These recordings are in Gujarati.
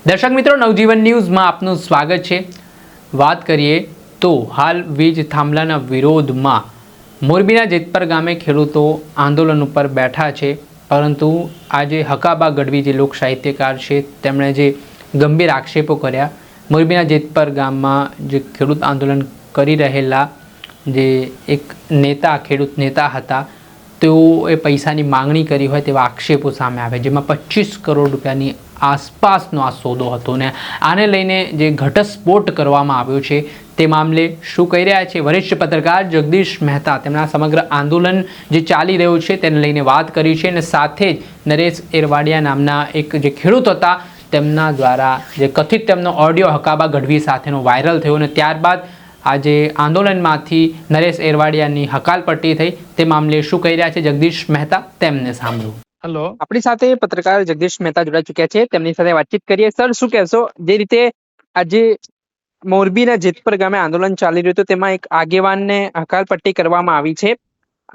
દર્શક મિત્રો, નવજીવન ન્યૂઝમાં આપનું સ્વાગત છે। વાત કરીએ તો હાલ વીજ થાંભલાના વિરોધમાં મોરબીના જેતપર ગામે ખેડૂતો આંદોલન ઉપર બેઠા છે, પરંતુ આજે હકાબા ગઢવી જે લોક સાહિત્યકાર છે તેમણે જે ગંભીર આક્ષેપો કર્યા। મોરબીના જેતપર ગામમાં જે ખેડૂત આંદોલન કરી રહેલા જે એક નેતા ખેડૂત નેતા હતા તેઓએ પૈસાની માંગણી કરી હોય તેવા આક્ષેપો સામે આવ્યા, જેમાં 25 કરોડ રૂપિયાની આસપાસનો આ સોદો હતો ને આને લઈને જે ઘટસ્ફોટ કરવામાં આવ્યો છે તે મામલે શું કહી રહ્યા છે વરિષ્ઠ પત્રકાર જગદીશ મહેતા તેમના સમગ્ર આંદોલન જે ચાલી રહ્યું છે તેને લઈને વાત કરી છે, અને સાથે જ નરેશ એરવાડિયા નામના એક જે ખેડૂત હતા તેમના દ્વારા જે કથિત તેમનો ઓડિયો હકાબા ગઢવી સાથેનો વાયરલ થયો અને ત્યારબાદ આજે આંદોલનમાંથી નરેશ એરવાડિયાની હકાલપટ્ટી થઈ તે મામલે શું કહી રહ્યા છે જગદીશ મહેતા તેમને સાંભળો। હેલો, આપણી સાથે પત્રકાર જગદીશ મહેતા જોડાઈ ચૂક્યા છે, તેમની સાથે વાતચીત કરીએ। સર, શું કહેશો જે રીતે આજે મોરબીના જેતપર ગામે આંદોલન ચાલી રહ્યું હતું તેમાં એક આગેવાનને હકાલપટ્ટી કરવામાં આવી છે,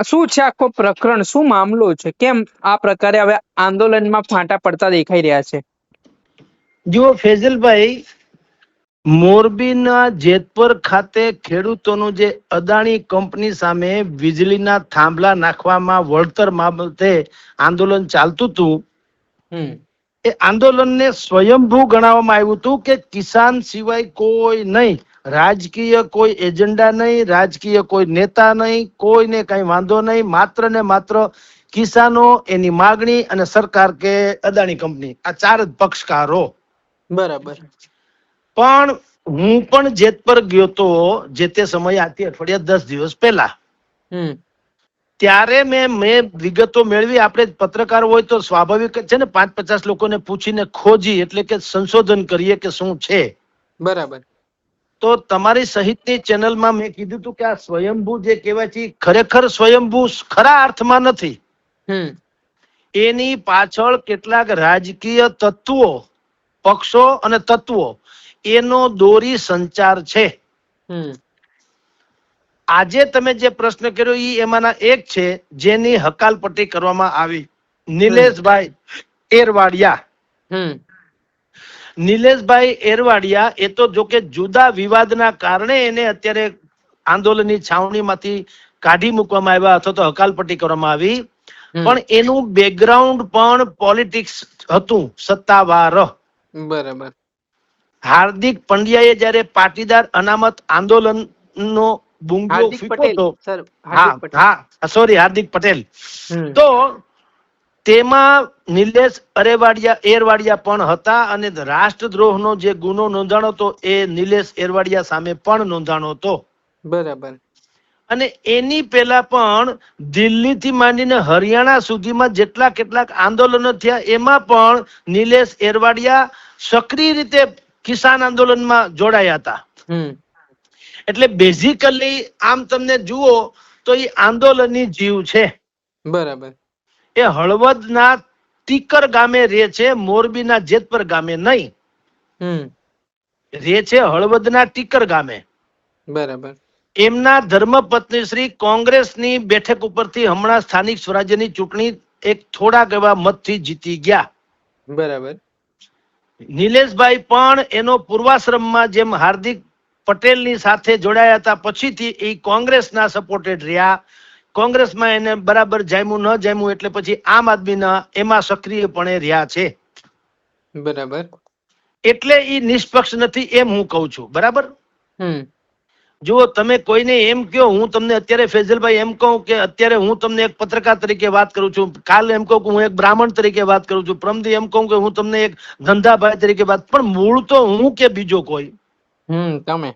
શું છે આખો પ્રકરણ, શું મામલો છે, કેમ આ પ્રકારે હવે આંદોલનમાં ફાંટા પડતા દેખાઈ રહ્યા છે? જુઓ ફેઝલભાઈ, મોરબીના જેતપર ખાતે ખેડૂતોનું જે અદાણી કંપની સામે વીજળીના થાંભલા નાખવામાં વળતર બાબતે આંદોલન ચાલતું હતું, એ આંદોલનને સ્વયંભૂ ગણાવવામાં આવ્યું હતું કે કિસાન સિવાય કોઈ નહીં, રાજકીય કોઈ એજન્ડા નહીં, રાજકીય કોઈ નેતા નહીં, કોઈને કઈ વાંધો નહીં, માત્ર ને માત્ર કિસાનો, એની માગણી અને સરકાર કે અદાણી કંપની, આ ચાર જ પક્ષકારો। બરાબર, પણ હું પણ જેતપર ગયો તો જે તે સમયે આથી અઠવાડિયા 10 દિવસ પહેલા, ત્યારે મેં વિગતો મેળવી। આપણે પત્રકાર હોય તો સ્વાભાવિક છે ને 5-50 લોકોને પૂછીને ખોજી એટલે કે સંશોધન કરીએ કે શું છે। બરાબર, તો તમારી સહિતની ચેનલમાં મેં કીધું હતું કે આ સ્વયંભૂ જે કહેવાય છે ખરેખર સ્વયંભૂ ખરા અર્થમાં નથી, એની પાછળ કેટલાક રાજકીય તત્વો, પક્ષો અને તત્વો એનો દોરી સંચાર છે। આજે તમે જે પ્રશ્ન કર્યો એ એમાંના એક છે જેની હકાલપટ્ટી કરવામાં આવી, નિલેશભાઈ એરવાડિયા। નિલેશભાઈ એરવાડિયા એ તો જો કે જુદા વિવાદના કારણે એને અત્યારે આંદોલનની છાવણીમાંથી કાઢી મૂકવામાં આવ્યા અથવા તો હકાલપટ્ટી કરવામાં આવી, પણ એનું બેકગ્રાઉન્ડ પણ પોલિટિક્સ હતું, સત્તાવાર। બરાબર, હાર્દિક પંડ્યાએ જયારે પાટીદાર અનામત આંદોલન નો બુંગો ફીકો હાર્દિક પટેલ, તો તેમાં નિલેશ એરવાડિયા પણ હતા અને રાષ્ટ્રદ્રોહનો જે ગુનો નોંધાણો હતો એ નિલેશ એરવાડિયા સામે પણ નોંધાણો હતો। બરાબર, અને એની પહેલા પણ દિલ્હીથી માંડીને હરિયાણા સુધીમાં જેટલા કેટલાક આંદોલનો થયા એમાં પણ નિલેશ એરવાડિયા સક્રિય રીતે કિસાન આંદોલનમાં જોડાયા હતા। એટલે બેઝિકલી આમ તમને જુઓ તો એ આંદોલનની જીવ છે। બરાબર, એ હળવદના ટીકર ગામે રહે છે, મોરબીના જેતપર ગામે નહીં, રહે છે હળવદના ટીકર ગામે। બરાબર, એમના ધર્મપત્ની શ્રી કોંગ્રેસની બેઠક ઉપરથી હમણાં સ્થાનિક સ્વરાજ્યની ચૂંટણી એક થોડાક એવા મતથી જીતી ગયા। બરાબર, નિલેશભાઈ પણ એનો પૂર્વાશ્રમમાં જેમ હાર્દિક પટેલની સાથે જોડાયા હતા પછીથી એ કોંગ્રેસના સપોર્ટેડ રહ્યા, કોંગ્રેસમાં એને બરાબર જામ્યું ન જામ્યું એટલે પછી આમ આદમીના એમાં સક્રિયપણે રહ્યા છે। બરાબર, એટલે એ નિષ્પક્ષ નથી એમ હું કહું છું। બરાબર, જુઓ તમે કોઈને એમ કહો, હું તમને અત્યારે ફેઝલભાઈ એમ કહું કે અત્યારે હું તમને એક પત્રકાર તરીકે વાત કરું છું, કાલ એમ કહું કે હું એક બ્રાહ્મણ તરીકે વાત કરું છું, પ્રમદી એમ કહું કે હું તમને એક ધંધાભાઈ તરીકે વાત, પણ મૂળ તો હું કે બીજો કોઈ તમે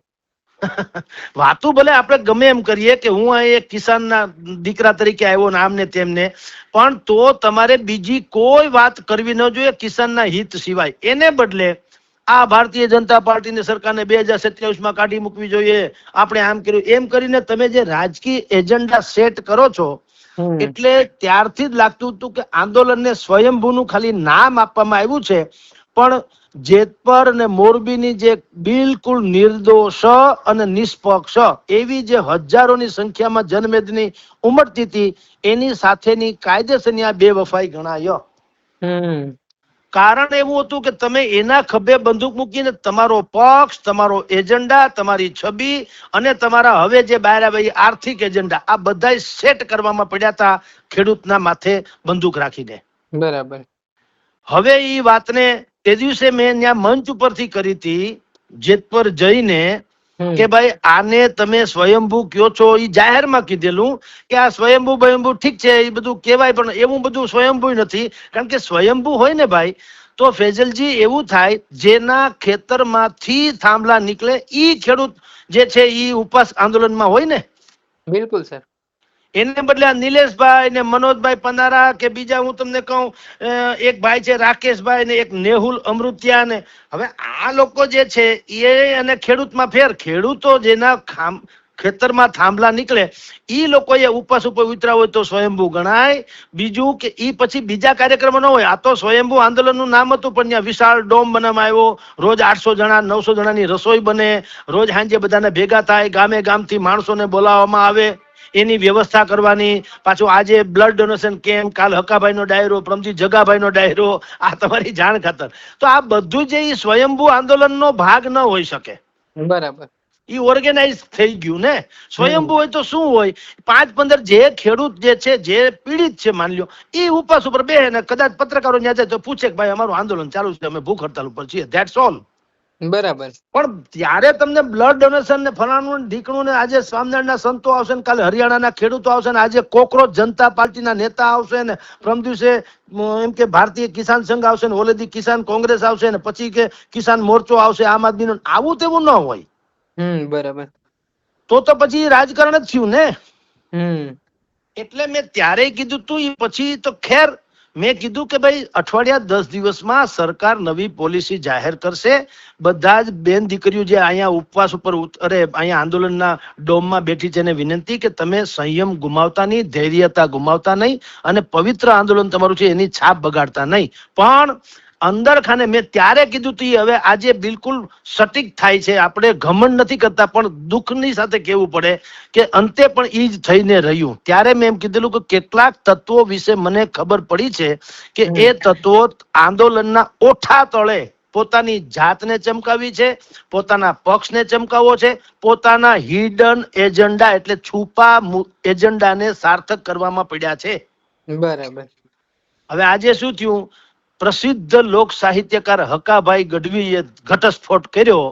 વાતું ભલે આપણે ગમે એમ કરીએ કે હું આ એક કિસાનના દીકરા તરીકે આવ્યો ને આમને તેમને, પણ તો તમારે બીજી કોઈ વાત કરવી ન જોઈએ કિસાનના હિત સિવાય। એને બદલે આ ભારતીય જનતા પાર્ટીની સરકારને 2027માં કાઢી મૂકવી જોઈએ, આપણે આમ કર્યું એમ કરીને તમે જે રાજકીય એજન્ડા સેટ કરો છો, એટલે ત્યારથી જ લાગતું હતું કે આંદોલનને સ્વયંભૂનું ખાલી નામ આપવામાં આવ્યું છે, પણ જેતપર અને મોરબીની જે બિલકુલ નિર્દોષ અને નિષ્પક્ષ એવી જે હજારોની સંખ્યામાં જનમેદની ઉમટતી હતી એની સાથેની કાયદેસરની આ બેવફાઈ ગણાય। કારણ એવું હતું કે તમે એના ખભે બંદૂક મૂકીને તમારો પક્ષ, તમારો એજન્ડા, તમારી છબી અને તમારા હવે જે બહાર આવે એ આર્થિક એજન્ડા આ બધા સેટ કરવામાં પડ્યા હતા ખેડૂતના માથે બંદૂક રાખીને. બરાબર. હવે એ વાતને તે દિવસે મેં ત્યાં મંચ ઉપરથી કરી હતી જેતપુર જઈને કે ભાઈ આને તમે સ્વયંભૂ કયો છો. એ જાહેરમાં કીધેલું કે આ સ્વયંભૂ બયંભૂ ઠીક છે એ બધું કહેવાય પણ એવું બધું સ્વયંભૂ નથી. કારણ કે સ્વયંભૂ હોય ને ભાઈ તો ફેજલજી એવું થાય જેના ખેતરમાંથી થાંભલા નીકળે ઈ ખેડૂત જે છે ઈ ઉપવાસ આંદોલનમાં હોય ને. બિલકુલ સર. એને બદલે આ નિલેશભાઈ ને મનોજભાઈ પનારા કે બીજા હું તમને કહું એક ભાઈ છે રાકેશભાઈ ને એક નેહુલ અમૃતિયા ને હવે આ લોકો જે છે એ અને ખેડૂતમાં ફેર ખેડૂતો જેના ખેતરમાં થાંભલા નીકળે ઈ લોકોએ ઉપવાસ ઉપર ઉતરા હોય તો સ્વયંભૂ ગણાય. બીજું કે ઈ પછી બીજા કાર્યક્રમો ન હોય. આ તો સ્વયંભૂ આંદોલનનું નામ હતું પણ ત્યાં વિશાળ ડોમ બનાવવામાં આવ્યો. રોજ 800 જણા 900 જણાની રસોઈ બને. રોજ સાંજે બધાને ભેગા થાય. ગામે ગામથી માણસોને બોલાવવામાં આવે. એની વ્યવસ્થા કરવાની. પાછું આજે બ્લડ ડોનેશન કેમ્પ, કાલ હકાભાઈ નો ડાયરો, પ્રમજી જગાભાઈ નો ડાયરો. આ તમારી જાણ ખાતર. તો આ બધું જે સ્વયંભૂ આંદોલનનો ભાગ ન હોઈ શકે. બરાબર. ઈ ઓર્ગેનાઇઝ થઈ ગયું ને. સ્વયંભૂ હોય તો શું હોય 5-15 જે ખેડૂત જે છે જે પીડિત છે માની લ્યો એ ઉપવાસ ઉપર બેહે ને કદાચ પત્રકારો ત્યાં જાય તો પૂછે કે ભાઈ અમારું આંદોલન ચાલુ છે અમે ભૂખ હડતાલ ઉપર છીએ. That's all. બરાબર. પણ ત્યારે તમને બ્લડ ડોનેશન ને ફલાણું ઢીકણું ને આજે સ્વામિનારાયણના સંતો આવશે ને કાલે હરિયાણાના ખેડૂતો આવશે ને આજે કોકરોચ જનતા પાર્ટીના નેતા આવશે ને પ્રમ દિવસે એમ કે ભારતીય કિસાન સંઘ આવશે ને ઓલેદી કિસાન કોંગ્રેસ આવશે ને પછી કે કિસાન મોરચો આવશે આમ આદમીનો. આવું તેવું ન હોય. બરાબર. તો પછી રાજકારણ જ થયું ને. એટલે મેં ત્યારે કીધું તું પછી તો ખેર મેં કીધું કે ભાઈ અઠવાડિયા 10 દિવસમાં સરકાર નવી પોલિસી જાહેર કરશે. બધા જ બેન દીકરીઓ જે અહીંયા ઉપવાસ ઉપર અહીંયા આંદોલનના ડોમમાં બેઠી છે એને વિનંતી કે તમે સંયમ ગુમાવતા નહીં, ધૈર્યતા ગુમાવતા નહીં અને પવિત્ર આંદોલન તમારું છે એની છાપ બગાડતા નહીં. પણ અંદર ખાને મેં ત્યારે કીધું તું હવે આજે બિલકુલ સટીક થાય છે. આપણે ઘમંડ નથી કરતા પણ દુઃખની સાથે કહેવું પડે કે અંતે પણ ઈ જ થઈને રહ્યું. ત્યારે મેં એમ કીધેલું કે કેટલાક તત્વો વિશે મને ખબર પડી છે કે એ તત્વો આંદોલનના ઓઠા તળે પોતાની જાતને ચમકાવી છે, પોતાના પક્ષને ચમકાવવો છે, પોતાના હિડન એજન્ડા એટલે છુપા એજન્ડાને સાર્થક કરવામાં પડ્યા છે. બરાબર. હવે આજે શું થયું પ્રસિદ્ધ લોક સાહિત્યકાર હકાભાઈ ગઢવીએ ઘટસ્ફોટ કર્યો.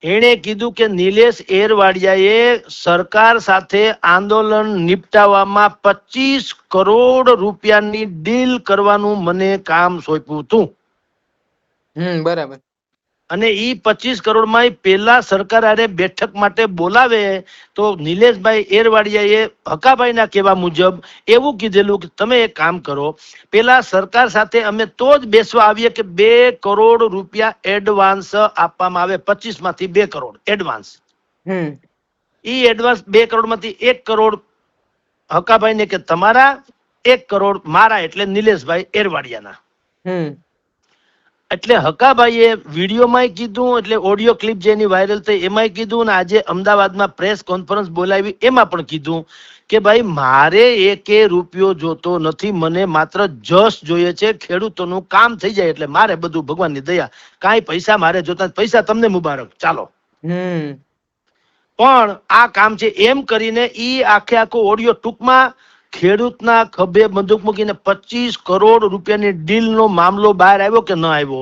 એણે કીધું કે નિલેશ એરવાડિયાએ સરકાર સાથે આંદોલન નિપટાવવામાં 25 કરોડ રૂપિયાની ડીલ કરવાનું મને કામ સોંપ્યું હતું. બરાબર. અને ઈ 25 કરોડમાં પેલા સરકાર આરે બેઠક માટે બોલાવે તો નિલેશભાઈ એરવાડિયાએ હકાભાઈના કહેવા મુજબ એવું કીધેલું કે તમે એક કામ કરો પેલા સરકાર સાથે અમે તો જ બેસવા આવીએ કે 2 કરોડ રૂપિયા એડવાન્સ આપવામાં આવે. 25 માંથી 2 કરોડ એડવાન્સ. ઈ એડવાન્સ 2 કરોડમાંથી 1 કરોડ હકાભાઈને કે તમારા, 1 કરોડ મારા એટલે નિલેશભાઈ એરવાડિયાના. એટલે હકાભાઈએ વિડીયોમાં કીધું એટલે ઓડિયો ક્લિપ જેની વાયરલ થઈ એમાંય કીધું ને આજે અમદાવાદમાં પ્રેસ કોન્ફરન્સ બોલાવી એમાં પણ કીધું કે ભાઈ મારે 1 રૂપિયો જોતો નથી. મને માત્ર જશ જોઈએ છે. ખેડૂતોનું કામ થઈ જાય એટલે મારે બધું ભગવાનની દયા. કાંઈ પૈસા મારે જોતા પૈસા તમને મુબારક ચાલો. પણ આ કામ છે એમ કરીને ઈ આખો ઓડિયો ટૂંકમાં ખેડૂતના ખભે બંદૂક મૂકીને 25 કરોડ રૂપિયાની ડીલનો મામલો બહાર આવ્યો કે ન આવ્યો.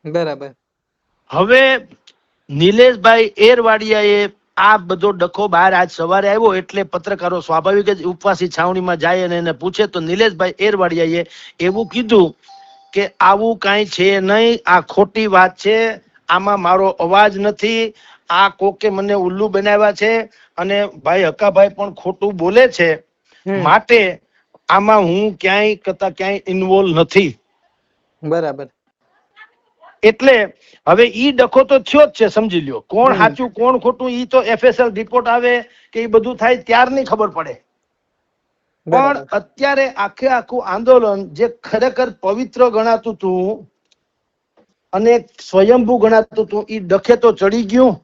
બરાબર. હવે નિલેશભાઈ એરવાડિયાએ આ બધો ડખો બહાર આજ સવારે આવ્યો એટલે પત્રકારો સ્વાભાવિક જ ઉપવાસી છાવણીમાં જાય અને એને પૂછે તો નિલેશભાઈ એરવાડિયાએ એવું કીધું કે આવું કાંઈ છે નહીં, આ ખોટી વાત છે, આમાં મારો અવાજ નથી, આ કોકે મને ઉલ્લુ બનાવ્યા છે અને ભાઈ હકાભાઈ પણ ખોટું બોલે છે માટે આમાં હું ક્યાંય ઇન્વોલ્વ નથી. બરાબર. એટલે હવે ઈ ડખો તો થયો જ છે. સમજી લ્યો કોણ સાચું કોણ ખોટું ઈ તો FSL રિપોર્ટ આવે કે એ બધું થાય ત્યારની ખબર પડે. પણ અત્યારે આખું આંદોલન જે ખરેખર પવિત્ર ગણાતું હતું અને સ્વયંભૂ ગણાતું હતું ઈ ડખે તો ચડી ગયું.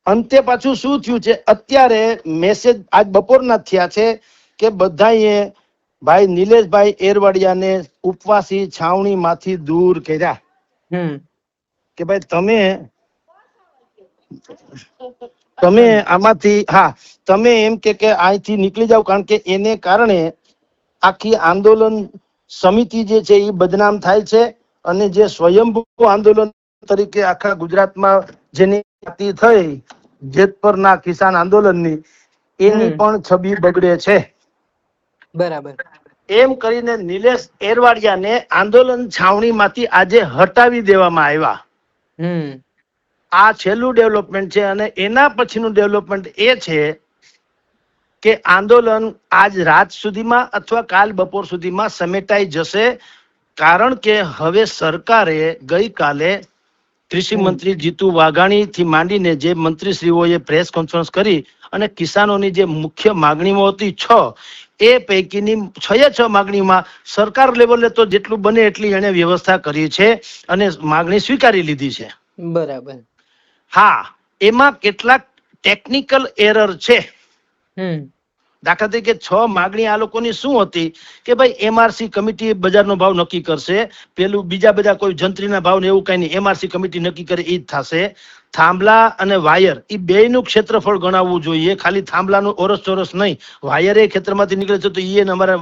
અંતે પાછું શું થયું છે અત્યારે મેસેજ આજ બપોરના થયા છે કે બધાએ ભાઈ નિલેશભાઈ એરવાડિયાને ઉપવાસી છાવણી માંથી દૂર કર્યા કે ભાઈ તમે આમાંથી તમે એમ કે અહીંથી નીકળી જાવ, કારણ કે એને કારણે આખી આંદોલન સમિતિ જે છે એ બદનામ થાય છે અને જે સ્વયંભૂ આંદોલન તરીકે આખા ગુજરાતમાં જેની થઈ જેતપરના કિસાન આંદોલનની એની પણ છબી બગડે છે. બરાબર. એમ કરીને નિલેશ એરવાડિયાને આંદોલન છાવણીમાંથી આજે હટાવી દેવામાં આવ્યા. આ છેલ્લું ડેવલપમેન્ટ છે અને એના પછીનું ડેવલપમેન્ટ એ છે કે આંદોલન આજ રાત સુધીમાં અથવા કાલ બપોર સુધીમાં સમેટાઈ જશે, કારણ કે હવે સરકારે ગઈકાલે કૃષિ મંત્રી જીતુ વાઘાણી થી માંડીને જે મંત્રીશ્રીઓએ પ્રેસ કોન્ફરન્સ કરી અને કિસાનોની જે મુખ્ય માંગણીઓ હતી 6 એ પૈકીની 6 માંગણીમાં સરકાર લેવલે તો જેટલું બને એટલી એને વ્યવસ્થા કરી છે અને માંગણી સ્વીકારી લીધી છે. બરાબર. એમાં કેટલાક ટેકનિકલ એરર છે. દાખલા તરીકે 6 માંગણી આ લોકોની શું હતી કે ભાઈ એમઆરસી કમિટી બજારનો ભાવ નક્કી કરશે, પેલું બીજા બધા કોઈ જંત્રીના ભાવ ને એવું કઈ નહીં, એમઆરસી કમિટી નક્કી કરે એ જ થશે. થાંભલા અને વાયર એ બેયનું ક્ષેત્રફળ ગણાવવું જોઈએ, ખાલી થાંભલાનું ઓરસ ચોરસ નહીં. વાયર એ ખેતરમાંથી નીકળે છે તો એ અમારા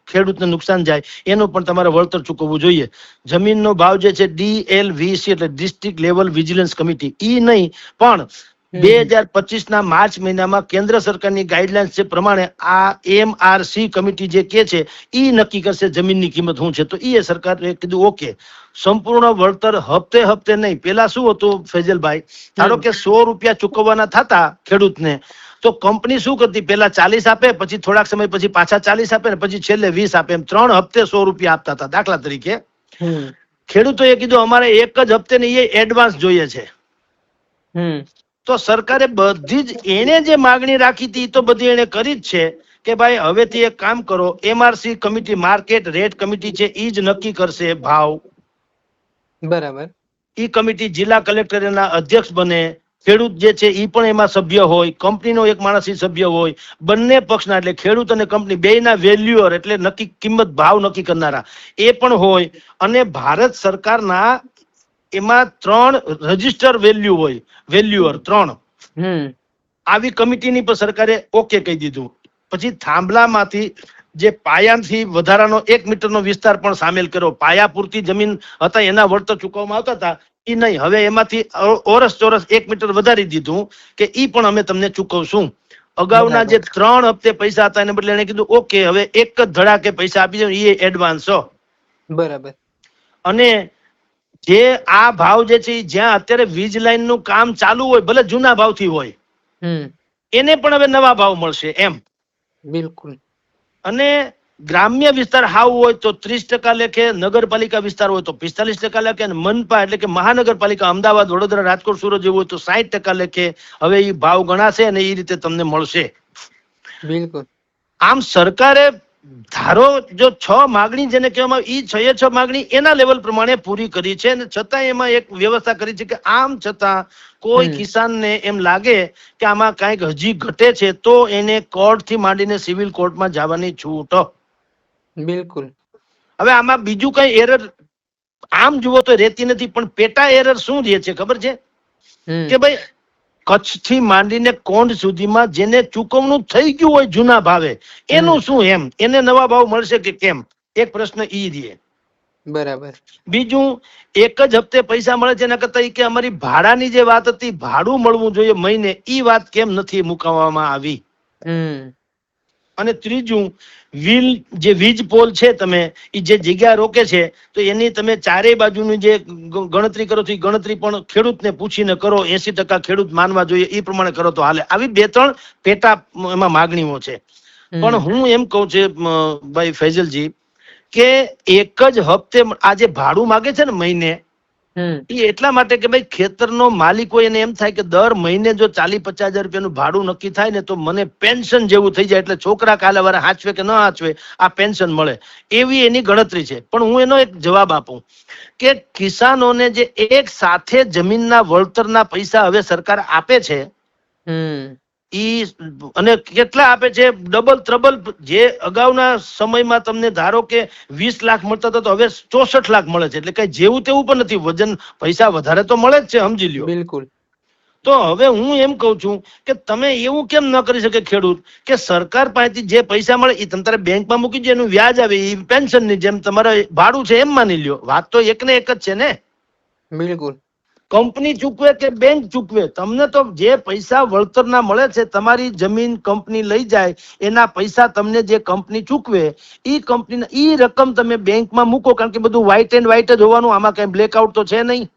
ખેડૂતને નુકસાન જાય એનું પણ તમારે વળતર ચૂકવવું જોઈએ. જમીનનો ભાવ જે છે DLVC એટલે ડિસ્ટ્રિક્ટ લેવલ વિજિલન્સ કમિટી એ નહીં, પણ 2025 ના માર્ચ મહિનામાં કેન્દ્ર સરકારની ગાઈડલાઇન્સ છે પ્રમાણે આ MRC કમિટી જે કે છે એ નક્કી કરશે જમીનની કિંમત શું છે. તો એ સરકારે કીધું ઓકે, સંપૂર્ણ વળતર હપ્તે નહીં. પેલા શું હતું ફેજલભાઈ, ધારો કે 100 રૂપિયા ચૂકવવાના થતા ખેડૂતને, તો કંપની શું કરતી, પેલા 40 આપે, પછી થોડાક સમય પછી પાછા 40 આપે ને પછી છેલ્લે 20 આપે, એમ 3 હપ્તે 100 રૂપિયા આપતા હતા. દાખલા તરીકે ખેડૂતોએ કીધું અમારે એક જ હપ્તે ને એ એડવાન્સ જોઈએ છે. તો સરકારે બધી જ એને જે માગણી રાખી હતી તો બધી એને કરી જ છે કે ભાઈ હવેથી એક કામ કરો, MRC committee market rate committee છે એ જ નક્કી કરશે ભાવ. બરાબર. ઈ કમિટી જિલ્લા કલેક્ટર એના અધ્યક્ષ બને, ખેડૂત જે છે એ પણ એમાં સભ્ય હોય, કંપનીનો એક માણસ સભ્ય હોય, બંને પક્ષના એટલે ખેડૂત અને કંપની બેયના વેલ્યુઅર એટલે નક્કી કિંમત ભાવ નક્કી કરનારા એ પણ હોય, અને ભારત સરકારના એમાં 3 રજિસ્ટર વેલ્યુ હોય, વેલ્યુઅર 3. આવી કમિટીની પણ સરકારે ઓકે કહી દીધું. પછી થાંભલામાંથી જે પાયાથી વધારાનો 1 મીટરનો વિસ્તાર પણ સામેલ કર્યો. પાયા પૂરતી જમીન હતા એના વળતર ચૂકવવામાં આવતા હતા એ નહીં, હવે એમાંથી ઓરસ ચોરસ 1 મીટર વધારી દીધું કે ઈ પણ અમે તમને ચૂકવશું. અગાઉના જે 3 હપ્તે પૈસા હતા એને બદલે એને કીધું ઓકે હવે એક જ ધડાકે પૈસા આપી દો, એ એડવાન્સ. બરાબર. અને જે આ ભાવ જે છે જ્યાં અત્યારે વીજ લાઈન નું કામ ચાલુ હોય, ભલે જૂના ભાવથી હોય, એને પણ હવે નવા ભાવ મળશે એમ. બિલકુલ. અને ગ્રામ્ય વિસ્તાર હાવ હોય તો 30% લેખે, નગરપાલિકા વિસ્તાર હોય તો 45% લેખે, અને મનપા એટલે કે મહાનગરપાલિકા અમદાવાદ, વડોદરા, રાજકોટ, સુરત જેવું હોય તો 60% લેખે હવે એ ભાવ ગણાશે અને એ રીતે તમને મળશે. બિલકુલ. આમ સરકારે ધારો જો 6 માંગણી જેને કહેવામાં આવે એ 6 માંગણી એના લેવલ પ્રમાણે પૂરી કરી છે, અને છતાં એમાં એક વ્યવસ્થા કરી છે કે આમ છતાં કોઈ કિસાનને એમ લાગે કે આમાં કઈક હજી ઘટે છે તો એને કોર્ટ થી માંડીને સિવિલ કોર્ટમાં જવાની છૂટ. બિલકુલ. હવે આમાં બીજું કઈ એરર આમ જુઓ તો રહેતી નથી, પણ પેટા એરર શું રહે છે ખબર છે કે ભાઈ કચ્છ થી માંડીને કોંઢ સુધીમાં જેને ચૂકવણું થઈ ગયું હોય જૂના ભાવે એનું શું, એમ એને નવા ભાવ મળશે કે કેમ, એક પ્રશ્ન ઈ રહે. બરાબર. બીજું, એક જ હપ્તે પૈસા મળે છે એના કરતા કે અમારી ભાડાની જે વાત હતી, ભાડું મળવું જોઈએ મહિને, ઈ વાત કેમ નથી મુકાવવામાં આવી. અને ત્રીજું, જે વીજ પોલ છે તમે એ જે જગ્યા રોકે છે તો એની તમે ચારેય બાજુની જે ગણતરી કરો છો એ ગણતરી પણ ખેડૂતને પૂછીને કરો, 80% ખેડૂત માનવા જોઈએ એ પ્રમાણે કરો તો હાલે. આવી 2-3 પેટા એમાં માગણીઓ છે. પણ હું એમ કહું છું ભાઈ ફૈઝલજી કે એક જ હપ્તે આ જે ભાડું માગે છે ને મહિને, એ એટલા માટે કે ભાઈ ખેતરનો માલિક હોય એને એમ થાય કે દર મહિને જો 40-50 હજાર રૂપિયાનું ભાડું નક્કી થાય ને તો મને પેન્શન જેવું થઈ જાય, એટલે છોકરા કાલે વારે હાચવે કે ન હાચવે આ પેન્શન મળે, એવી એની ગણતરી છે. પણ હું એનો એક જવાબ આપું કે કિસાનોને જે એક સાથે જમીનના વળતરના પૈસા હવે સરકાર આપે છે ઈ અને કેટલા આપે છે, ડબલ ત્રબલ. જે અગાઉના સમયમાં તમને ધારો કે 20 લાખ મળતા હતા તો હવે 64 લાખ મળે છે. એટલે કઈ જેવું તેવું પણ નથી, વજન પૈસા વધારે તો મળે જ છે, સમજી લ્યો. બિલકુલ. તો હવે હું એમ કહું છું કે તમે એવું કેમ ન કરી શકે ખેડૂત કે સરકાર પાસેથી જે પૈસા મળે એ તમારે બેંકમાં મૂકી દે, એનું વ્યાજ આવે, એ પેન્શનની જેમ તમારે ભાડું છે એમ માની લ્યો. વાત તો એક ને એક જ છે ને. બિલકુલ. કંપની ચૂકવે કે બેંક ચૂકવે, તમને તો જે પૈસા વળતરના મળે છે, તમારી જમીન કંપની લઈ જાય, એના પૈસા તમને જે કંપની ચૂકવે, ઈ કંપનીના ઈ રકમ તમે બેંકમાં મૂકો. કારણ કે બધું વ્હાઈટ એન્ડ વ્હાઈટ જ હોવાનું, આમાં કઈ બ્લેકઆઉટ તો છે નહીં.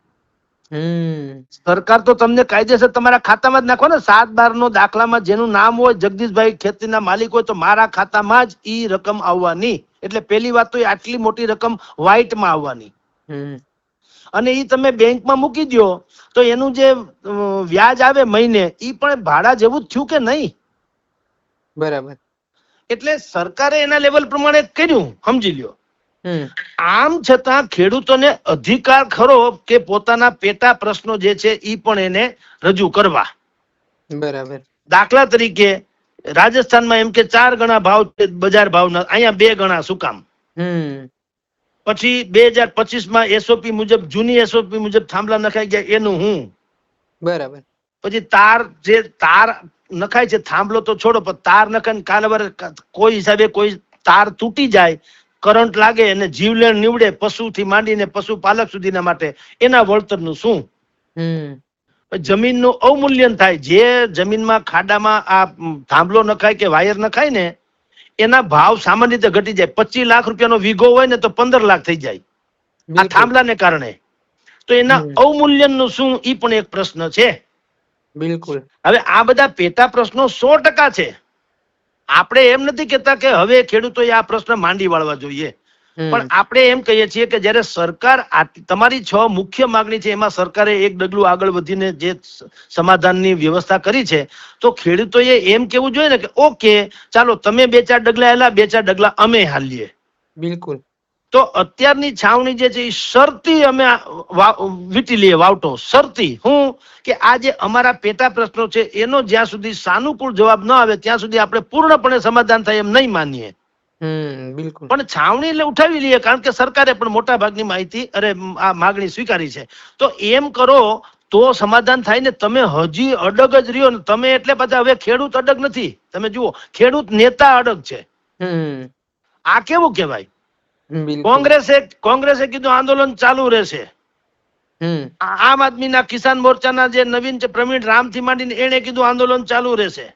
સરકાર તો તમને કાયદેસર તમારા ખાતામાં જ નાખો ને. 7/12 નો દાખલામાં જેનું નામ હોય જગદીશભાઈ ખેતીના માલિક હોય તો મારા ખાતામાં જ ઈ રકમ આવવાની. એટલે પહેલી વાત તો એ આટલી મોટી રકમ વ્હાઈટમાં આવવાની. અને ઈ તમે બેંકમાં મૂકી દો તો એનું જે વ્યાજ આવે મહિને, ઈ પણ ભાડા જેવું જ થયું કે નહીં? બરાબર. એટલે સરકારે એના લેવલ પ્રમાણે કર્યું, સમજી લ્યો. આમ છતાં ખેડૂતોને અધિકાર ખરો કે પોતાના પેટા પ્રશ્નો જે છે ઈ પણ એને રજૂ કરવા. બરાબર. દાખલા તરીકે રાજસ્થાનમાં એમ કે 4 ગણા ભાવ છે બજાર ભાવના, અહીંયા 2 ગણા શું કામ? પછી 2025માં એસઓપી મુજબ, જૂની એસઓપી મુજબ થાંભલા નખાઈ ગયા, એનું હું? બરાબર. પછી તાર નખાય છે, થાંભલો તો છોડો, પણ તાર નખાય કાલવાર કોઈ હિસાબે કોઈ તાર તૂટી જાય, કરંટ લાગે અને જીવલેણ નીવડે, પશુથી માંડીને પશુપાલક સુધીના માટે, એના વળતરનું શું? જમીનનું અવમૂલ્યન થાય. જે જમીનમાં ખાડામાં આ થાંભલો નખાય કે વાયર નખાય ને, એના ભાવ સામાન્ય રીતે ઘટી જાય. 25 લાખ રૂપિયાનો વીઘો હોય ને તો 15 લાખ થઈ જાય આ થાંભલાને કારણે. તો એના અવમૂલ્યનનું શું? ઈ પણ એક પ્રશ્ન છે. બિલકુલ. હવે આ બધા પેટા પ્રશ્નો 100% છે. આપણે એમ નથી કહેતા કે હવે ખેડૂતોએ આ પ્રશ્ન માંડી વાળવા જોઈએ, પણ આપણે એમ કહીએ છીએ કે જ્યારે સરકાર તમારી 6 મુખ્ય માંગણી છે, એમાં સરકારે એક ડગલું આગળ વધીને જે સમાધાનની વ્યવસ્થા કરી છે, તો ખેડૂતોએ એમ કેવું જોઈએ ને કે ઓકે ચાલો તમે 2-4 ડગલા હાલ્યા, 2-4 ડગલા અમે હાલીએ. બિલકુલ. તો અત્યારની છાવણી જે છે એ શરતી અમે વીટી લઈએ, વાવટો શરતી. હું કે આ જે અમારા પેટા પ્રશ્નો છે એનો જ્યાં સુધી સાનુકૂળ જવાબ ન આવે ત્યાં સુધી આપણે પૂર્ણપણે સમાધાન થાય એમ નહીં માનીએ. બિલકુલ. પણ છાવણી એટલે ઉઠાવી લઈએ, કારણ કે સરકારે પણ મોટા ભાગની માહિતી આ માગણી સ્વીકારી છે. તો એમ કરો તો સમાધાન થાય ને. તમે હજી અડગ જ રહ્યો ને, તમે એટલે બધા હવે ખેડૂત અડગ નથી. તમે જુઓ, ખેડૂત નેતા અડગ છે. આ કેવું કહેવાય? કોંગ્રેસે કીધું આંદોલન ચાલુ રહેશે. આમ આદમીના કિસાન મોરચાના જે નવીન છે પ્રવીણ રામથી માંડીને એને કીધું આંદોલન ચાલુ રહેશે.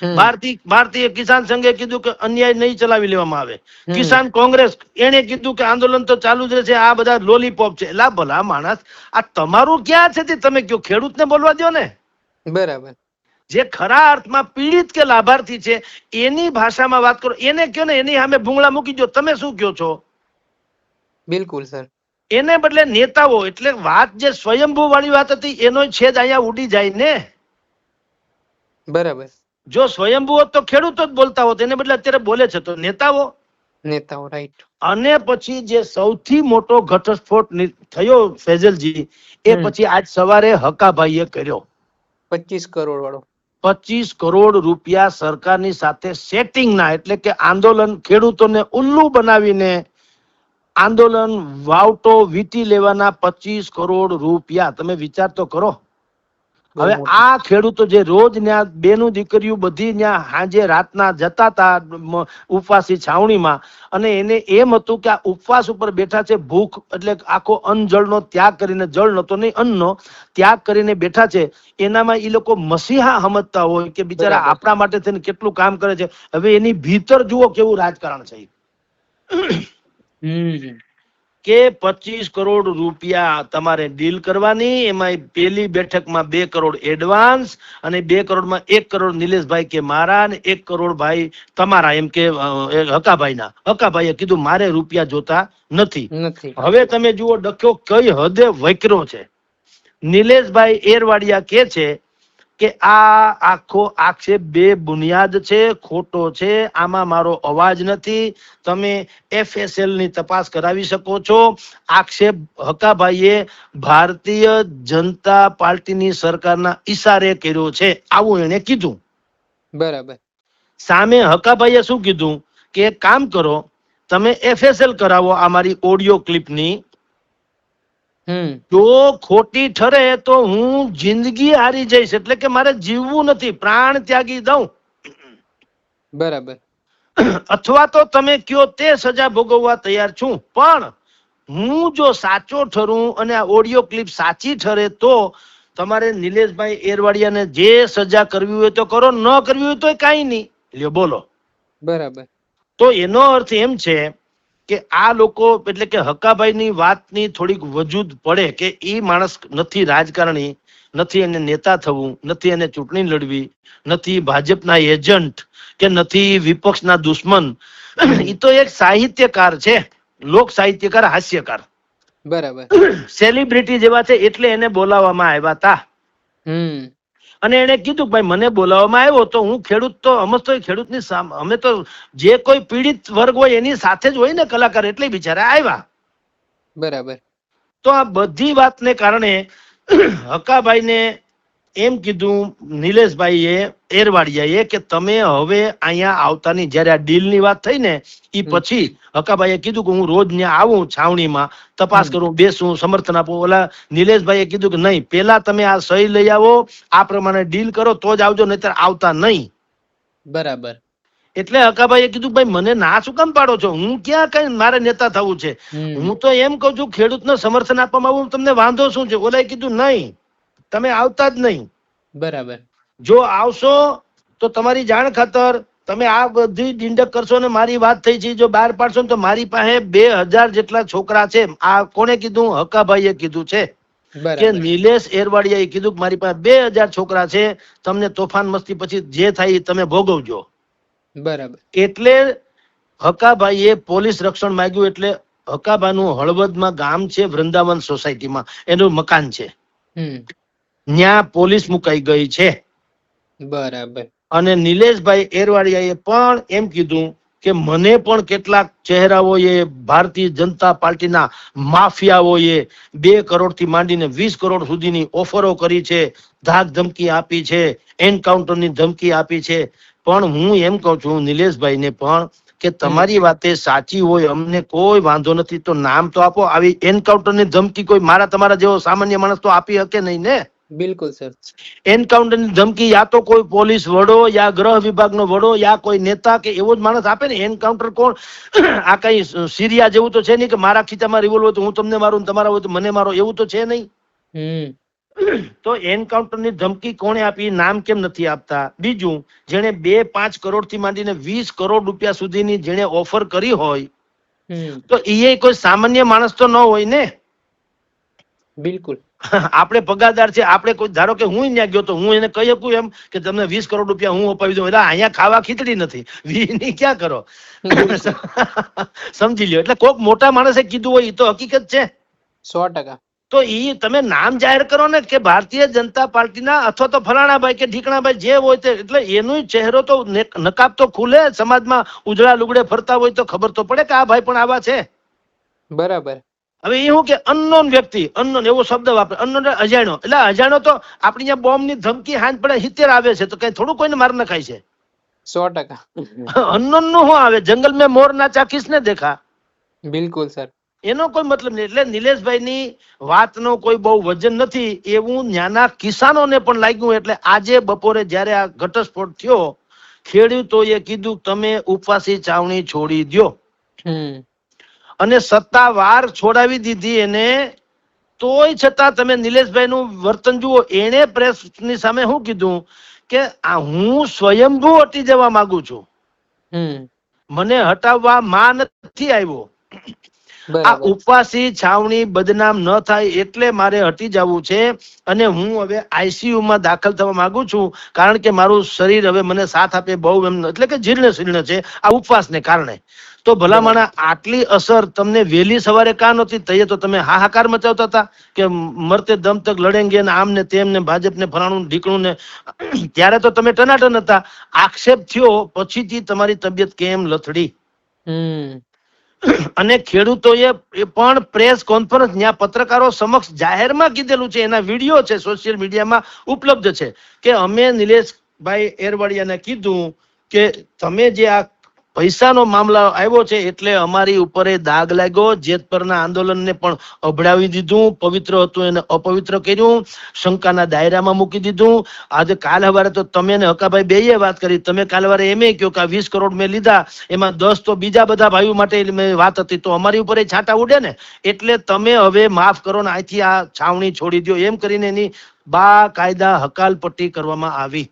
ભારતીય કિસાન સંઘે કીધું કે અન્યાય નહીં ચલાવી લેવામાં આવે. કિસાન કોંગ્રેસ એને કીધું કે આંદોલન તો ચાલુ જ રહેશે. આ બધા લોલીપોપ છે. એલા ભલા માણસ, આ તમારું ક્યાં છે તે તમે કયો? ખેડૂતને બોલવા દો ને. બરાબર. જે ખરા અર્થમાં પીડિત કે લાભાર્થી છે એની ભાષામાં વાત કરો, એને કયો ને. એની સામે ભૂંગળા મૂકી દો. તમે શું કયો છો? બિલકુલ સર. એને બદલે નેતાઓ, એટલે વાત જે સ્વયંભૂ વાળી વાત હતી એનો છેદ અહીંયા ઉડી જાય ને. બરાબર. જો સ્વયંભૂ હોત તો ખેડૂતો જ બોલતા હોત, એને બદલે અત્યારે બોલે છે તો નેતાઓ. રાઈટ. અને પછી જે સૌથી મોટો ઘટસ્ફોટ થયો ફેઝલજી, એ પછી આજ સવારે હકાભાઈએ કર્યો. 25 કરોડ વાળો. 25 કરોડ રૂપિયા સરકારની સાથે સેટિંગના, એટલે કે આંદોલન, ખેડૂતોને ઉલ્લુ બનાવીને આંદોલન વાવટો વીટી લેવાના 25 કરોડ રૂપિયા. તમે વિચાર તો કરો. હવે આ ખેડૂતો જે રોજ ત્યાં બેનું દીકરીઓ બધી ત્યાં હાંજે રાતના જતા હતા ઉપવાસી છાવણીમાં, અને એને એમ હતું કે આ ઉપવાસ ઉપર બેઠા છે, ભૂખ એટલે આખો અન્ન જળનો ત્યાગ કરીને, જળ નતો નહીં અન્નનો ત્યાગ કરીને બેઠા છે, એનામાં એ લોકો મસીહા સમજતા હોય કે બિચારા આપણા માટે થઈને કેટલું કામ કરે છે. હવે એની ભીતર જુઓ કેવું રાજકારણ છે કે 25 કરોડ રૂપિયા તમારે ડીલ કરવાની. એમાં પેલી બેઠકમાં 2 કરોડ એડવાન્સ અને 2 કરોડમાં 1 કરોડ નિલેશભાઈ કે મારા અને 1 કરોડ ભાઈ તમારા, એમ કે હકાભાઈના. હકાભાઈએ કીધું મારે રૂપિયા જોતા નથી. હવે તમે જુઓ ડખ્યો કઈ હદે વકરો છે. નિલેશભાઈ એરવાડિયા કે છે કે આ આખો આક્ષેપ બેબુનિયાદ છે, ખોટો છે, આમાં મારો અવાજ નથી. તમે FSL ની તપાસ કરાવી શકો છો. આક્ષેપ હકાભાઈએ ભારતીય જનતા પાર્ટીની સરકારના ઈશારે કર્યો છે, આવું એને કીધું. બરાબર. સામે હકાભાઈએ શું કીધું કે એક કામ કરો, તમે FSL કરાવો આ મારી ઓડિયો ક્લિપની, જો ખોટી ઠરે તો હું જિંદગી હારી જઈશ, એટલે કે મારે જીવવું નથી, પ્રાણ ત્યાગી દઉં, બરાબર. અથવા તો તમે કયો તે સજા ભોગવવા તૈયાર છું, પણ હું જો સાચો ઠરું અને આ ઓડિયો ક્લિપ સાચી ઠરે તો તમારે નિલેશભાઈ એરવાડિયાને જે સજા કરવી હોય તો કરો, ન કરવી હોય તો કાંઈ નહીં. લ્યો બોલો. બરાબર. તો એનો અર્થ એમ છે કે આ લોકો એટલે કે હકાભાઈની વાતની થોડીક વજૂદ પડે કે એ માણસ નથી રાજકારણી, નથી એને નેતા થવું, નથી એને ચૂંટણી લડવી, નથી ભાજપના એજન્ટ કે નથી વિપક્ષના દુશ્મન. એ તો એક સાહિત્યકાર છે, લોક સાહિત્યકાર, હાસ્યકાર, બરાબર. સેલિબ્રિટી જેવા છે, એટલે એને બોલાવવામાં આવ્યા હતા. અને એને કીધું ભાઈ મને બોલાવવામાં આવ્યો તો હું ખેડૂત તો સમજતો, ખેડૂતની અમે તો જે કોઈ પીડિત વર્ગ હોય એની સાથે જ હોય ને કલાકાર, એટલે બિચારા આવ્યા. બરાબર. તો આ બધી વાતને કારણે હકાભાઈને એમ કીધું નિલેશભાઈએ એરવાડિયાએ કે તમે હવે અહીંયા આવતાની, જ્યારે આ ડીલની વાત થઈ ને એ પછી હકાભાઈએ કીધું કે હું રોજ ત્યાં આવું, છાવણીમાં તપાસ કરું, બેસું, સમર્થન આપું. ઓલા નિલેશભાઈએ કીધું કે નહીં, પેલા તમે આ સહી લઈ આવો, આ પ્રમાણે ડીલ કરો તો જ આવજો, નહીતર આવતા નહીં. બરાબર. એટલે હકાભાઈએ કીધું ભાઈ મને ના શું કામ પાડો છો, હું ક્યાં કઈ મારે નેતા થવું છે, હું તો એમ કઉ છું ખેડૂતને સમર્થન આપવામાં આવું, તમને વાંધો શું છે? ઓલાએ કીધું નહીં, તમે આવતા જ નહીં. બરાબર. જો આવશો તો તમારી જાણ ખાતર તમે આ બધી ડીંડક કરશો ને મારી વાત થઈ છે જો બહાર પાડશો ને તો મારી પાસે 2000 જેટલા છોકરા છે. આ કોને કીધું? હકાભાઈએ કીધું છે કે નિલેશ એરવાડિયાએ કીધું કે મારી પાસે 2000 છોકરા છે, તમને તોફાન મસ્તી પછી જે થાય તમે ભોગવજો. બરાબર. એટલે હકાભાઈએ પોલીસ રક્ષણ માંગ્યું. એટલે હકાભાનું હળવદમાં ગામ છે, વૃંદાવન સોસાયટીમાં એનું મકાન છે, ત્યાં પોલીસ મુકાઈ ગઈ છે. બરાબર. અને નિલેશભાઈ એરવાડિયાએ પણ એમ કીધું કે મને પણ કેટલાક ચહેરાઓએ, ભારતીય જનતા પાર્ટીના માફિયાઓએ 2 કરોડથી માંડીને 20 કરોડ સુધીની ઓફરો કરી છે, ધાક ધમકી આપી છે, એન્કાઉન્ટરની ધમકી આપી છે. પણ હું એમ કહું છું નિલેશભાઈને પણ કે તમારી વાતે સાચી હોય, અમને કોઈ વાંધો નથી, તો નામ તો આપો. આવી એન્કાઉન્ટરની ધમકી કોઈ મારા તમારા જેવો સામાન્ય માણસ તો આપી શકે નહીં ને. બિલકુલ સર. એન્કાઉન્ટરની ધમકી યા તો કોઈ પોલીસ વડો યા ગૃહ વિભાગનો વડો યા કોઈ નેતા કે એવો જ માણસ આપે ને. એન્કાઉન્ટર કોણ? આ કઈ સિરિયા જેવું તો છે નહીં કે મારા ખીચામાં રિવોલ્વર તો હું તમને મારું, તમારા હોય તો મને મારો, એવું તો છે નહીં. તો એન્કાઉન્ટરની ધમકી કોણે આપી? નામ કેમ નથી આપતા? બીજું, જેને 2-5 કરોડથી માંડીને 20 કરોડ રૂપિયા સુધીની જેને ઓફર કરી હોય તો એ કોઈ સામાન્ય માણસ તો ન હોય ને. બિલકુલ. આપણે પગારદાર છે, આપણે કોઈ, ધારો કે હું ત્યાં ગયો તો હું એને કહી શકું એમ કે તમને 20 કરોડ રૂપિયા હું અપાવી દઉં, એટલે અહીંયા ખાવા ખીચડી નથી, 20 ની ક્યાં કરો? સમજી લ્યો. એટલે કોઈક મોટા માણસે કીધું હોય એ તો હકીકત છે 100%. તો એ તમે નામ જાહેર કરો ને કે ભારતીય જનતા પાર્ટીના અથવા તો ફલાણાભાઈ કે ઢીકણાભાઈ જે હોય તે, એટલે એનો ચહેરો તો નકાબ તો ખુલે. સમાજમાં ઉજળા લુગડે ફરતા હોય તો ખબર તો પડે કે આ ભાઈ પણ આવા છે. બરાબર. હવે એ શું કે અનનોન વ્યક્તિ, અનનોન એવો શબ્દ વાપરે, અનનોન અજાણ્યો. એટલે અજાણ્યો તો આપણી ત્યાં બોમ્બ ની ધમકી હાંજ પડે 70 આવે છે તો કઈ થોડું કોઈને માર નખાય છે? 100%. અનનોન નું શું આવે? જંગલ મેં મોર નાચા કિસને દેખા. બિલકુલ સર. એનો કોઈ મતલબ નહીં. એટલે નિલેશભાઈની વાતનો કોઈ બહુ વજન નથી એવું નાના કિસાનોને પણ લાગ્યું. એટલે આજે બપોરે જ્યારે આ ઘટસ્ફોટ થયો, ખેડૂતોએ કીધું તમે ઉપવાસી છાવણી છોડી દો, અને સત્તાવાર છોડાવી દીધી એને. તોય છતાં તમે નિલેશભાઈ નું વર્તન જુઓ. એને પ્રેસ ની સામે શું કીધું કે હું સ્વયંભૂ હટી જવા માંગુ છું, મને હટાવવા માં નથી આવ્યો. આ ઉપવાસી છાવણી બદનામ ન થાય એટલે મારે હટી જવું છે, અને હું હવે ICU માં દાખલ થવા માંગુ છું, કારણ કે મારું શરીર હવે મને સાથ આપે બહુ એમ, એટલે કે જીર્ણ શીર્ણ છે આ ઉપવાસને કારણે. તો ભલામણા આટલી અસર તમને વહેલી સવારે કા નહોતી થઈ? તો તમે હાહાકાર મચાવતા હતા કે મરતે દમ તક લડેંગે ને આમ ને તેમ ને ભાજપ ને ફલાણું ઢીકણું ને. ત્યારે તો તમે ટનાટન હતા. આક્ષેપ થયો પછીથી તમારી તબિયત કેમ લથડી? અને ખેડૂતોએ પણ પ્રેસ કોન્ફરન્સ ત્યાં પત્રકારો સમક્ષ જાહેરમાં કીધેલું છે, એના વિડીયો છે, સોશિયલ મીડિયામાં ઉપલબ્ધ છે કે અમે નિલેશ ભાઈ એરવાડિયાને કીધું કે તમે જે આ પૈસાનો મામલો આવ્યો છે એટલે અમારી ઉપર દાગ લાગ્યો, જેતપરના આંદોલનને પણ અભડાવી દીધું, પવિત્ર હતું એને અપવિત્ર કર્યું, શંકાના દાયરામાં મૂકી દીધું. આજે કાલ હવારે તો તમે ને હકાભાઈ બેયે વાત કરી, તમે કાલ હવારે એમ કહ્યું કે આ 20 કરોડ મેં લીધા, એમાં 10 તો બીજા બધા ભાઈઓ માટે મેં વાત હતી, તો અમારી ઉપર છાંટા ઉડે ને, એટલે તમે હવે માફ કરો ને અહીંથી આ છાવણી છોડી દો, એમ કરીને એની બાકાયદા હકાલપટ્ટી કરવામાં આવી.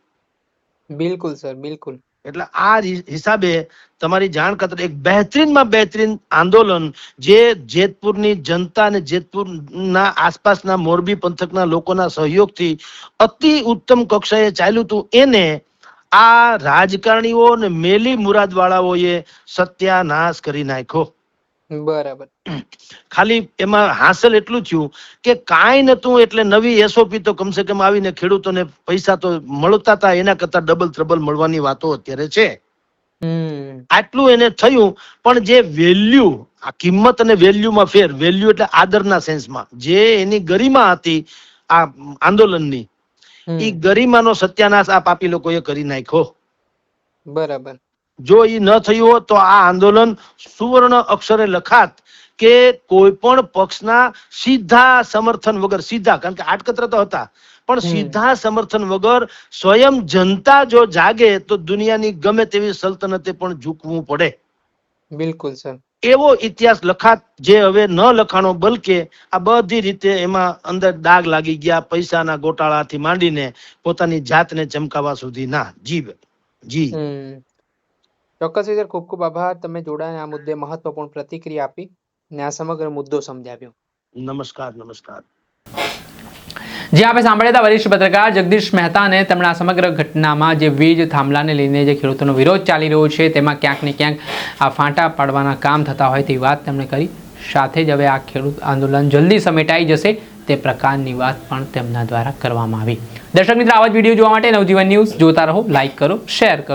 બિલકુલ સર, બિલકુલ. એટલે આ હિસાબે તમારી જાણ ખાતર એક બહેતરીનમાં બહેતરીન આંદોલન જે જેતપુરની જનતા અને જેતપુરના આસપાસના મોરબી પંથકના લોકોના સહયોગથી અતિ ઉત્તમ કક્ષાએ ચાલ્યું હતું, એને આ રાજકારણીઓ અને મેલી મુરાદવાળાઓએ સત્યાનાશ કરી નાખ્યો. બરાબર. ખાલી એમાં હાંસલ એટલું થયું કે કાંઈ નતું એટલે નવી એસઓપી તો કમસે કમ આવીને ખેડૂતોને પૈસા તો મળતા હતા, એના કરતા ડબલ ટ્રબલ મળવાની વાતો અત્યારે છે. આટલું એને થયું. પણ જે વેલ્યુ, આ કિંમત અને વેલ્યુમાં ફેર, વેલ્યુ એટલે આદરના સેન્સમાં જે એની ગરિમા હતી આ આંદોલનની, એ ગરિમાનો સત્યાનાશ આ પાપી લોકોએ કરી નાખ્યો. બરાબર. જો એ ન થયું હોત તો આ આંદોલન સુવર્ણ અક્ષરે લખાત કે કોઈ પણ પક્ષના સીધા સમર્થન વગર, સીધા, કારણ કે આટકતરા તો હતા, પણ સીધા સમર્થન વગર સ્વયં જનતા જો જાગે તો દુનિયાની ગમે તેવી સલ્તનતે પણ ઝૂકવું પડે. બિલકુલ સર. એવો ઇતિહાસ લખાત જે હવે ન લખાણો, બલકે આ બધી રીતે એમાં અંદર દાગ લાગી ગયા, પૈસાના ગોટાળાથી માંડીને પોતાની જાતને ચમકાવવા સુધીના. જી. ચોક્કસ સર, ખૂબ ખૂબ આભાર. તમે જોડાઈને આ મુદ્દે મહત્વપૂર્ણ પ્રતિક્રિયા આપી ને આ સમગ્ર મુદ્દો સમજાવ્યો. નમસ્કાર. જે આપણે સાંભળ્યા હતા વરિષ્ઠ પત્રકાર જગદીશ મહેતાને, તેમણે આ સમગ્ર ઘટનામાં જે વીજ થાંભલાને લઈને જે ખેડૂતોનો વિરોધ ચાલી રહ્યો છે તેમાં ક્યાંક ને ક્યાંક આ ફાંટા પાડવાના કામ થતા હોય તેવી વાત તેમણે કરી. સાથે જ હવે આ ખેડૂત આંદોલન જલ્દી સમેટાઈ જશે તે પ્રકારની વાત પણ તેમના દ્વારા કરવામાં આવી. દર્શક મિત્રો, આવા જ વિડીયો જોવા માટે નવજીવન ન્યૂઝ જોતા રહો, લાઇક કરો, શેર કરો.